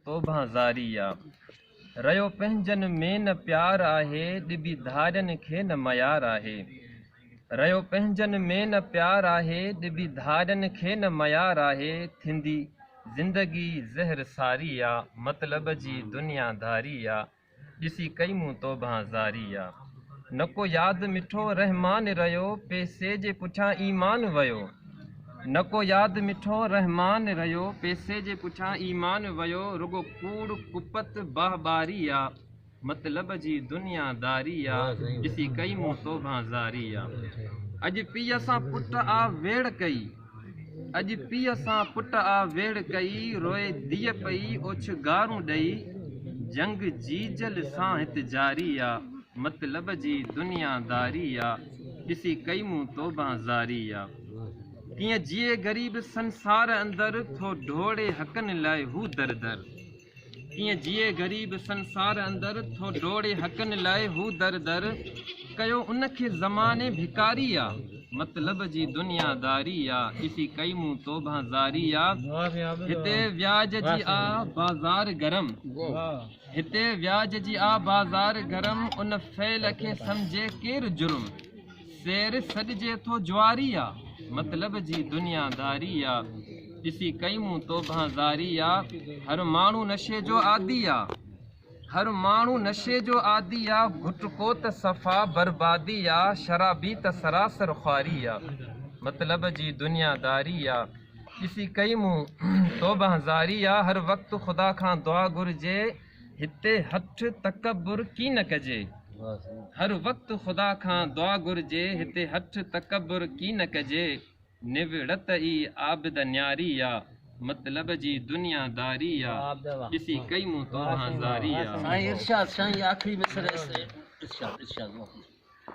तोभां ज़ारिया रयो पंहिंजनि में न प्यार आहे ॾिबी धारनि खे न मयार आहे रयो पंहिंजनि में न प्यार आहे ॾिबी धारनि खे न मयार आहे थींदी ज़िंदगी ज़हर सारी आहे मतिलब जी दुनियादारी आहे ॾिसी कई मूं तोभां ज़ारी आहे न को यादि मिठो रहमान रहियो पैसे जे पुठियां ईमान वियो न को यादि मिठो रहमान रहियो पैसे जे पुठियां ईमान वियो रुगो कूड़ कुपत बाहबारी आहे मतिलब जी दुनियादारी आहे ॾिसी कई मूं तोभां ज़ारी आहे अॼु पीउ सां पुट आ वेड़ कई अॼु पीउ सां पुट आ वेड़ कई रोए धीअ पई ओछ गारूं ॾेई जंग जीजल सां हिते जारी आहे मतिलब जी दुनियादारी आहे ॾिसी कई मूं तोभां ज़ारी आहे कीअं जिए ग़रीब संसार अंदरि थो ढोड़े हक़नि लाइ हू दर दर कीअं जिए ग़रीब संसार अंदरि थो ढोड़े हक़नि लाइ हू दर दर कयो उनखे ज़माने भिकारी आहे मतिलब जी दुनियादारी आहे ॾिसी कई मूं तोभां ज़ारी आहे हिते व्याज जी आ बाज़ार गरम हिते व्याज जी आ बाज़ार गरम उन फैल खे सम्झे केरु जुर्म शेर सॾिजे थो ज्वारी आहे मतिलब जी दुनियादारी आहे ॾिसी कई मूं तोभां ज़ारी आहे हर माण्हू नशे जो आदी आहे हर माण्हू नशे जो आदी आहे घुटको त सफ़ा बर्बादी आहे शराबी त सरासर ख़्वारी आहे मतिलब जी दुनियादारी आहे ॾिसी कई मूं तोभां ज़ारी आहे हर वक़्तु ख़ुदा खां दुआ घुरिजे हिते हथ तकबुर की न कजे हर वक़्तु ख़ुदा खां दुआ घुरिजे हिते हथ तकबुर की न कजे निवड़त ई आबिद न्यारी आहे मतिलब जी दुनियादारी आहे ॾिसी कई मूं तोभां ज़ारी आहे साईं इरशाद साईं आखिरी मिसरे से इरशाद